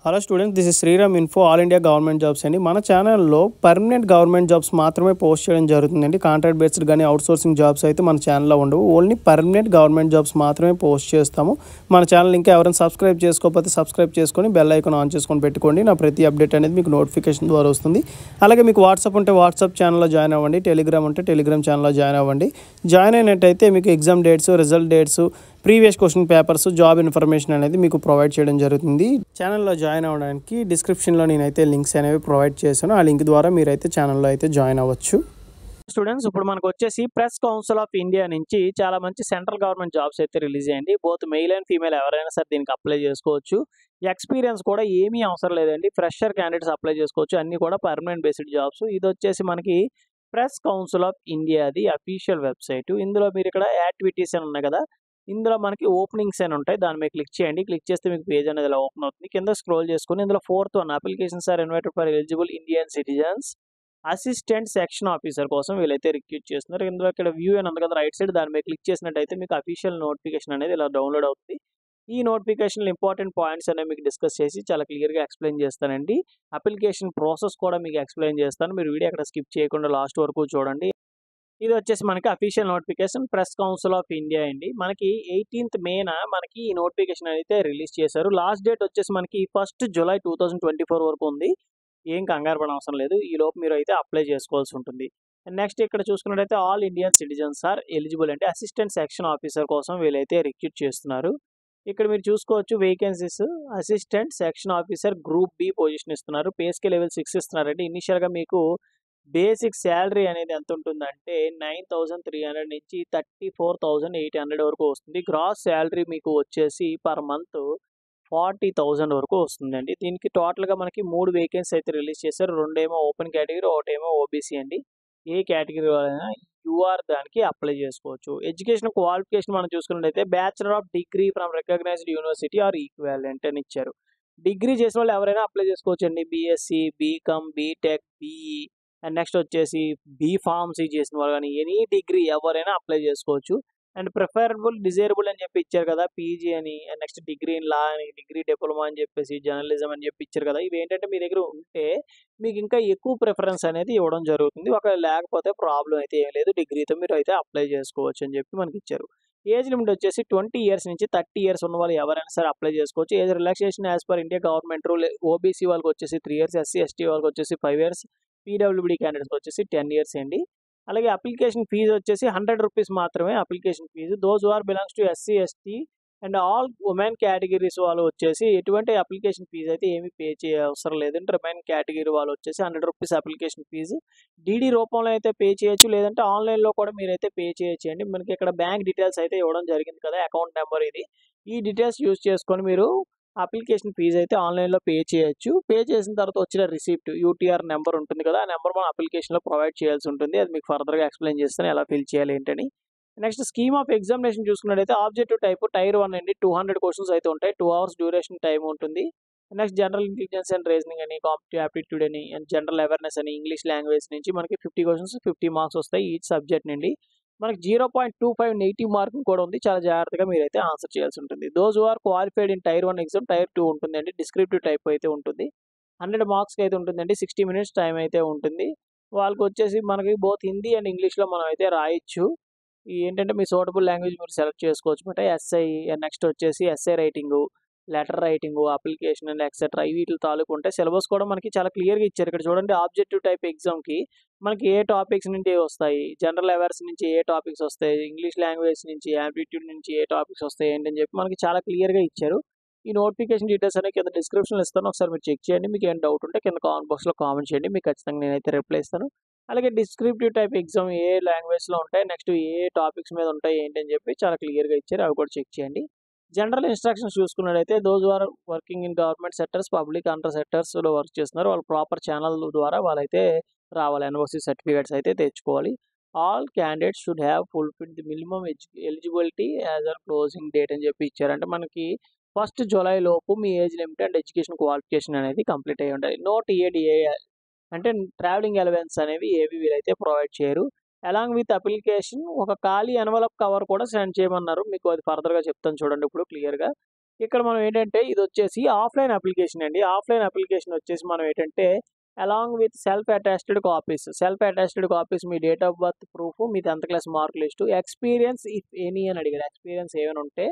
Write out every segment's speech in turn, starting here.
Hello students, this is Sriram info all India government jobs అండి. మన ఛానల్లో పర్మనెంట్ గవర్నమెంట్ జాబ్స్ మాత్రమే పోస్ట్ చేయడం జరుగుతుందండి. కాంట్రాక్ట్ బేస్డ్ కానీ అవుట్సోర్సింగ్ జాబ్స్ అయితే మన ఛానల్లో ఉండవు. ఓన్లీ పర్మనెంట్ గవర్నమెంట్ జాబ్స్ మాత్రమే పోస్ట్ చేస్తాము. మన ఛానల్ ఇంకా ఎవరైనా సబ్స్క్రైబ్ చేసుకోకపోతే సబ్స్క్రైబ్ చేసుకొని బెల్ ఐకాన్ ఆన్ చేసుకొని పెట్టుకోండి. నా ప్రతి అప్డేట్ అనేది మీకు నోటిఫికేషన్ ద్వారా వస్తుంది. అలాగే మీకు వాట్సాప్ ఉంటే వాట్సాప్ ఛానల్లో జాయిన్ అవ్వండి, టెలిగ్రామ్ ఉంటే టెలిగ్రామ్ ఛానల్లో జాయిన్ అవ్వండి. జాయిన్ అయినట్టయితే మీకు exam dates, result dates, previous question papers, job information అనేది మీకు ప్రొవైడ్ చేయడం జరుగుతుంది. ఛానల్లో జాయిన్ అవ్వడానికి డిస్క్రిప్షన్లో నేనైతే లింక్స్ అనేవి ప్రొవైడ్ చేశాను. ఆ లింక్ ద్వారా మీరైతే ఛానల్లో అయితే జాయిన్ అవ్వచ్చు. స్టూడెంట్స్, ఇప్పుడు మనకు వచ్చేసి ప్రెస్ కౌన్సిల్ ఆఫ్ ఇండియా నుంచి చాలా మంచి సెంట్రల్ గవర్నమెంట్ జాబ్స్ అయితే రిలీజ్ అయ్యండి. బోత్ మెయిల్ అండ్ ఫీమేల్ ఎవరైనా సరే దీనికి అప్లై చేసుకోవచ్చు. ఎక్స్పీరియన్స్ కూడా ఏమీ అవసరం లేదండి. ఫ్రెషర్ క్యాండిడేట్స్ అప్లై చేసుకోవచ్చు. అన్నీ కూడా పర్మనెంట్ బేస్డ్ జాబ్స్. ఇది వచ్చేసి మనకి ప్రెస్ కౌన్సిల్ ఆఫ్ ఇండియాది అఫీషియల్ వెబ్సైట్. ఇందులో మీరు ఇక్కడ యాక్టివిటీస్ అని ఉన్నాయి కదా, ఇందులో మనకి ఓపెనింగ్స్ అని ఉంటాయి. దాని మీద క్లిక్ చేయండి. క్లిక్ చేస్తే మీకు పేజ్ అనేది ఇలా ఓపెన్ అవుతుంది. కింద స్క్రోల్ చేసుకుని ఇందులో 4th one applications are invited for eligible Indian citizens assistant section officer కోసం వీళ్ళైతే రిక్రూట్ చేస్తున్నారు. ఇందులో ఇక్కడ వ్యూ అని ఉంది కదా రైట్ సైడ్, దాని మీద క్లిక్ చేసినట్టయితే మీకు అఫీషియల్ నోటిఫికేషన్ అనేది ఇలా డౌన్లోడ్ అవుతుంది. ఈ నోటిఫికేషన్లో ఇంపార్టెంట్ పాయింట్స్ అనేవి మీకు డిస్కస్ చేసి చాలా క్లియర్గా ఎక్స్ప్లెయిన్ చేస్తానండి. అప్లికేషన్ ప్రాసెస్ కూడా మీకు ఎక్స్ప్లెయిన్ చేస్తాను. మీరు వీడియో అక్కడ స్కిప్ చేయకుండా లాస్ట్ వరకు చూడండి. ఇది వచ్చేసి మనకి official notification press council of India అండి. మనకి 18th మేన మనకి ఈ నోటిఫికేషన్ అయితే రిలీజ్ చేశారు. లాస్ట్ డేట్ వచ్చేసి మనకి 1st జూలై 2024 వరకు ఉంది. ఏం కంగారు పడడం అవసరం లేదు. ఈ లోపు మీరు అయితే అప్లై చేసుకోవాల్సి ఉంటుంది. నెక్స్ట్ ఇక్కడ చూసుకున్నట్టయితే all Indian citizens are eligible అంటే అసిస్టెంట్ సెక్షన్ ఆఫీసర్ కోసం వీళ్ళైతే రిక్రూట్ చేస్తున్నారు. ఇక్కడ మీరు చూసుకోవచ్చు vacancies. Assistant section officer group B position ఇస్తున్నారు. పే స్కేల్ లెవెల్ 6 ఇస్తున్నారండి. ఇనిషియల్గా మీకు బేసిక్ శాలరీ అనేది ఎంత ఉంటుందంటే 9,300 నుంచి 34,800 వరకు వస్తుంది. గ్రాస్ శాలరీ మీకు వచ్చేసి పర్ మంత్ 40,000 వరకు వస్తుందండి. దీనికి టోటల్గా మనకి 3 వేకెన్సీ అయితే రిలీజ్ చేశారు. 2 ఓపెన్ కేటగిరీ, 1 ఓబీసీ అండి. ఏ కేటగిరీ వాళ్ళైనా యూఆర్ దానికి అప్లై చేసుకోవచ్చు. ఎడ్యుకేషన్ క్వాలిఫికేషన్ మనం చూసుకున్నట్టయితే bachelor of degree from recognised university or equivalent అని ఇచ్చారు. డిగ్రీ చేసిన వాళ్ళు ఎవరైనా అప్లై చేసుకోవచ్చు అండి. BSc, BCom, BTech, BE and next వచ్చేసి బీఫార్మసీ చేసిన వాళ్ళు కానీ ఎనీ డిగ్రీ ఎవరైనా అప్లై చేసుకోవచ్చు. అండ్ ప్రిఫరబుల్ డిజైరబుల్ అని చెప్పి ఇచ్చారు కదా, పీజీ అని, and next degree in law అని, డిగ్రీ డిప్లొమా అని చెప్పేసి, జర్నలిజం అని చెప్పి ఇచ్చారు కదా. ఇవి ఏంటంటే మీ దగ్గర ఉంటే మీకు ఇంకా ఎక్కువ ప్రిఫరెన్స్ అనేది ఇవ్వడం జరుగుతుంది. ఒకవేళ లేకపోతే ప్రాబ్లం అయితే ఏం లేదు, డిగ్రీతో మీరు అయితే అప్లై చేసుకోవచ్చు అని చెప్పి మనకి ఇచ్చారు. ఏజ్ లిమిట్ వచ్చేసి 20 ఇయర్స్ నుంచి 30 ఇయర్స్ ఉన్న వాళ్ళు ఎవరైనా సరే అప్లై చేసుకోవచ్చు. Age relaxation as per India government rule OBC వాళ్ళకి వచ్చేసి 3 ఇయర్స్, ఎస్సీ ఎస్టీ వాళ్ళకి వచ్చేసి 5 ఇయర్స్, పీడబ్ల్యూడీ క్యాండిడేట్స్ వచ్చేసి 10 ఇయర్స్ అండి. అలాగే అప్లికేషన్ ఫీజు వచ్చేసి 100 రూపీస్ మాత్రమే application fee. Those are belongs to SC ST and all women categories వాళ్ళు వచ్చేసి ఎటువంటి అప్లికేషన్ ఫీజు అయితే ఏమి పే చేయ అవసరం లేదంటే రిమైన్ కేటగిరీ వాళ్ళు వచ్చేసి 100 రూపీస్ అప్లికేషన్ ఫీజు డీడీ రూపంలో అయితే పే చేయొచ్చు, లేదంటే ఆన్లైన్లో కూడా మీరైతే పే చేయొచ్చు అండి. మనకి ఇక్కడ బ్యాంక్ డీటెయిల్స్ అయితే ఇవ్వడం జరిగింది కదా, అకౌంట్ నెంబర్ ఇది. ఈ డీటెయిల్స్ యూజ్ చేసుకొని మీరు అప్లికేషన్ ఫీజు అయితే ఆన్లైన్లో పే చేయొచ్చు. పే చేసిన తర్వాత వచ్చిన రిసిప్ట్ యూటీఆర్ నెంబర్ ఉంటుంది కదా, ఆ నెంబర్ మనం అప్లికేషన్లో ప్రొవైడ్ చేయాల్సి ఉంటుంది. అది మీకు ఫర్దర్గా ఎక్స్ప్లెయిన్ చేస్తాను ఎలా ఫిల్ చేయాలి ఏంటని. నెక్స్ట్ స్కీమ్ ఆఫ్ ఎగ్జామినేషన్ చూసుకున్నట్టయితే ఆబ్జెక్టివ్ టైప్ టైర్ 1 అండి. 200 క్వశ్చన్స్ అయితే ఉంటాయి. 2 hours డ్యూరేషన్ టైం ఉంటుంది. Next general intelligence and reasoning అని, కాంపిటేటివ్ ఆప్టిట్యూడ్ అని, అండ్ జనరల్ అవేర్నెస్ అని, ఇంగ్లీష్ లాంగ్వేజ్ నుంచి మనకి 50 క్వశ్చన్స్ 50 మార్క్స్ వస్తాయి ఈచ్ సబ్జెక్ట్ నుండి. మనకి 0.25 నెగిటివ్ మార్కింగ్ కూడా ఉంది. చాలా జాగ్రత్తగా మీరైతే ఆన్సర్ చేయాల్సి ఉంటుంది. Those are qualified in tier 1 exam, tier 2 ఉంటుందండి. డిస్క్రిప్టివ్ టైప్ అయితే ఉంటుంది. 100 మార్క్స్కి అయితే ఉంటుందండి. 60 minutes టైం అయితే ఉంటుంది. వాళ్ళకి వచ్చేసి మనకి బోత్ హిందీ అండ్ ఇంగ్లీష్లో మనం అయితే రాయొచ్చు. ఏంటంటే మీ సూటబుల్ లాంగ్వేజ్ మీరు సెలెక్ట్ చేసుకోవచ్చు అనమాట. ఎస్ఐ, నెక్స్ట్ వచ్చేసి SI writing, letter writing, application and etcetera వీటి తాలూకు ఉంటాయి. సిలబస్ కూడా మనకి చాలా క్లియర్గా ఇచ్చారు. ఇక్కడ చూడండి, ఆబ్జెక్టివ్ టైప్ ఎగ్జామ్కి మనకి ఏ టాపిక్స్ నుంచి వస్తాయి, జనరల్ అవేర్స్ నుంచి ఏ టాపిక్స్ వస్తాయి, ఇంగ్లీష్ లాంగ్వేజ్ నుంచి, యాప్టిట్యూడ్ నుంచి ఏ టాపిక్స్ వస్తాయి ఏంటని చెప్పి మనకి చాలా క్లియర్గా ఇచ్చారు. ఈ నోటిఫికేషన్ డీటెయిల్స్ అనేవి కింద డిస్క్రిప్షన్లో ఇస్తాను, ఒకసారి మీరు చెక్ చేయండి. మీకు ఏం డౌట్ ఉంటే కింద కామెంట్ బాక్స్లో కామెంట్ చేయండి, మీకు ఖచ్చితంగా నేనైతే రిప్లై ఇస్తాను. అలాగే డిస్క్రిప్టివ్ టైప్ ఎగ్జామ్ ఏ లాంగ్వేజ్లో ఉంటాయి, నెక్స్ట్ ఏ టాపిక్స్ మీద ఉంటాయి ఏంటని చెప్పి చాలా క్లియర్గా ఇచ్చారు, అవి కూడా చెక్ చేయండి. జనరల్ ఇన్స్ట్రక్షన్స్ చూసుకున్నట్టయితే those are working in government sectors, public under సెక్టర్స్లో వర్క్ చేస్తున్నారు. వాళ్ళు ప్రాపర్ ఛానల్ ద్వారా వాళ్ళైతే రావాలి, ఎన్ఓసి సర్టిఫికేట్స్ అయితే తెచ్చుకోవాలి. All candidates should have fulfilled the minimum eligibility as our closing date అని చెప్పి ఇచ్చారు. అంటే మనకి 1st జూలై లోపు మీ age limit and education qualification అనేది కంప్లీట్ అయ్యి ఉండాలి. నోట్ ఏడిఏ అంటే ట్రావెలింగ్ అలవెన్స్ అనేవి ఏవి వీరైతే ప్రొవైడ్ చేయరు. అలాంగ్ విత్ అప్లికేషన్ ఒక ఖాళీ ఎన్వలప్ కవర్ కూడా సెండ్ చేయమన్నారు. మీకు అది ఫర్దర్గా చెప్తాను చూడండి ఇప్పుడు క్లియర్గా. ఇక్కడ మనం ఏంటంటే ఇదొచ్చేసి ఆఫ్‌లైన్ అప్లికేషన్ అండి. ఆఫ్‌లైన్ అప్లికేషన్ వచ్చేసి మనం ఏంటంటే along with self attested copies me date of birth proof, me 10th class mark list, experience if any అని అడిగారు. ఎక్స్‌పీరియన్స్ ఏమైనా ఉంటే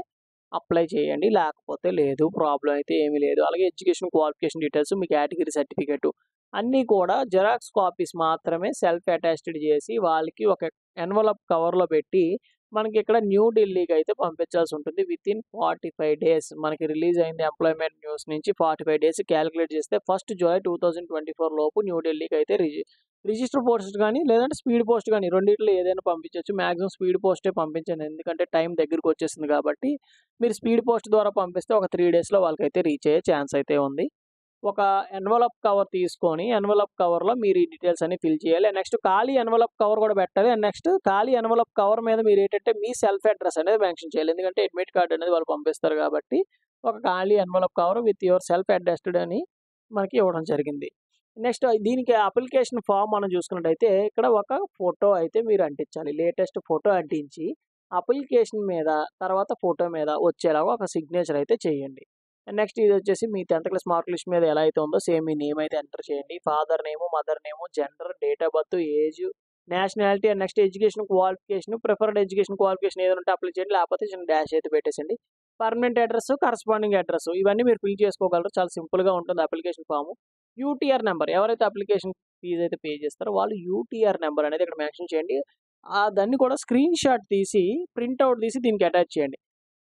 అప్లై చేయండి. లేకపోతే లేదు. ప్రాబ్లమ్ అయితే ఏమీ లేదు. అలాగే ఎడ్యుకేషన్ క్వాలిఫికేషన్ డీటెయిల్స్, మీ కేటగిరీ సర్టిఫికేటు అన్నీ కూడా జెరాక్స్ కాపీస్ మాత్రమే సెల్ఫ్ అటెస్టెడ్ చేసి వాళ్ళకి ఒక ఎన్వలప్ కవర్‌లో పెట్టి మనకిక్కడ న్యూ ఢిల్లీకైతే పంపించాల్సి ఉంటుంది. వితిన్ 45 డేస్ మనకి రిలీజ్ అయింది ఎంప్లాయ్‌మెంట్ న్యూస్ నుంచి 45 డేస్ క్యాలిక్యులేట్ చేస్తే 1 జూలై 2024 లోపు న్యూ ఢిల్లీకైతే రిజిస్టర్ పోస్ట్ గానీ, లేదంటే స్పీడ్ పోస్ట్ గానీ రెండిట్లో ఏదైనా పంపించొచ్చు. మాక్సిమం స్పీడ్ పోస్టే పంపించండి. ఎందుకంటే టైం దగ్గరకొచ్చేసింది కాబట్టి, మీరు స్పీడ్ పోస్ట్ ద్వారా పంపిస్తే ఒక 3 డేస్‌లో వాళ్ళకైతే రీచ్ అయ్యే ఛాన్స్ అయితే ఉంది. ఒక ఎన్వలప్ కవర్ తీసుకొని, ఎన్వలప్ కవర్‌లో మీరు ఈ డీటెయిల్స్ అన్ని ఫిల్ చేయాలి. నెక్స్ట్ ఖాళీ ఎన్వలప్ కవర్ కూడా పెట్టాలి. అండ్ నెక్స్ట్ ఖాళీ ఎన్వలప్ కవర్ మీద మీరేంటంటే మీ సెల్ఫ్ అడ్రెస్ అనేది మెన్షన్ చేయాలి. ఎందుకంటే అడ్మిట్ కార్డ్ అనేది వాళ్ళు పంపిస్తారు కాబట్టి, ఒక ఖాళీ envelope cover with your self addressed అని మనకి ఇవ్వడం జరిగింది. నెక్స్ట్ దీనికి అప్లికేషన్ ఫార్మ్ మనం చూసుకున్నట్టయితే ఇక్కడ ఒక ఫోటో అయితే మీరు అంటించాలి. లేటెస్ట్ ఫోటో అంటించి అప్లికేషన్ మీద, తర్వాత ఫోటో మీద వచ్చేలాగా ఒక సిగ్నేచర్ అయితే చేయండి. నెక్స్ట్ ఇదొచ్చేసి మీ 10th క్లాస్ మార్క్ లిస్ట్ మీద ఎలా అయితే ఉందో సేమ్ మీ నేమ్ అయితే ఎంటర్ చేయండి. Father name, mother name, gender, date of birth, age, nationality and next education qualification, preferred education qualification ఏదైనా ఉంటే అప్లై చేయండి. లేకపోతే చిన్న డాష్ అయితే పెట్టేసండి. పర్మనెంట్ అడ్రెస్, కరస్పాండింగ్ అడ్రెస్ ఇవన్నీ మీరు ఫిల్ చేసుకోగలరు. చాలా సింపుల్‌గా ఉంటుంది అప్లికేషన్ ఫార్మ్. యూటీఆర్ నంబర్ ఎవరైతే అప్లికేషన్ ఫీజ్ అయితే పే చేస్తారో వాళ్ళు యూటీఆర్ నంబర్ అనేది ఇక్కడ మెన్షన్ చేయండి. దాన్ని కూడా స్క్రీన్ షాట్ తీసి, ప్రింట్ ఔట్ తీసి దీనికి అటాచ్ చేయండి.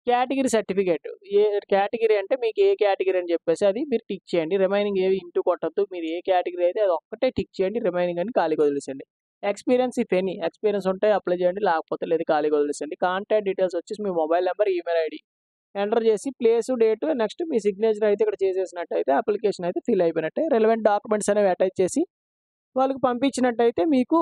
Category certificate. ఏ కేటగిరీ అంటే మీకు ఏ కేటగిరీ అని చెప్పేసి అది మీరు టిక్ చేయండి. రిమైనింగ్ ఏవి ఇంటూ కొట్టొద్దు. మీరు ఏ కేటగిరీ అయితే అది ఒక్కటే టిక్ చేయండి. రిమైనింగ్ అన్ని ఖాళీగా వదిలేసేయండి. ఎక్స్‌పీరియన్స్ ఇఫ్ ఎనీ ఎక్స్‌పీరియన్స్ ఉంటే అప్లై చేయండి. లేకపోతే లేదు ఖాళీగా వదిలేసేయండి. కాంటాక్ట్ డీటెయిల్స్ వచ్చేసి మీ mobile number, email ID enter చేసి ప్లేసు, డేటు నెక్స్ట్ మీ సిగ్నేచర్ అయితే ఇక్కడ చేసేసినట్టయితే అప్లికేషన్ అయితే ఫిల్ అయిపోయినట్టే. రిలవెంట్ డాక్యుమెంట్స్ అనేవి అటాచ్ చేసి వాళ్ళకి పంపించినట్టయితే మీకు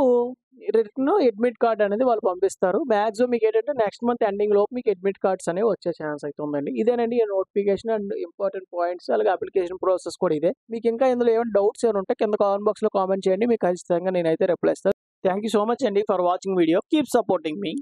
రిటర్న్ అడ్మిట్ కార్డ్ అనేది వాళ్ళు పంపిస్తారు. మాక్సిమం మీకేంటంటే నెక్స్ట్ మంత్ ఎండింగ్ లోపు మీకు అడ్మిట్ కార్డ్స్ అనేవి వచ్చే ఛాన్స్ అయితే ఉందండి. ఇదేనండి ఈ నోటిఫికేషన్ అండ్ ఇంపార్టెంట్ పాయింట్స్ అలాగే అప్లికేషన్ ప్రాసెస్ కూడా ఇదే. మీకు ఇంకా ఇందులో ఏమైనా డౌట్స్ ఏమైనా ఉంటే కింద కామెంట్ బాక్స్‌లో కామెంట్ చేయండి. మీకు ఖచ్చితంగా నేనైతే రిప్లై ఇస్తాను. థాంక్ యూ సో మచ్ అండి for watching video. Keep supporting me.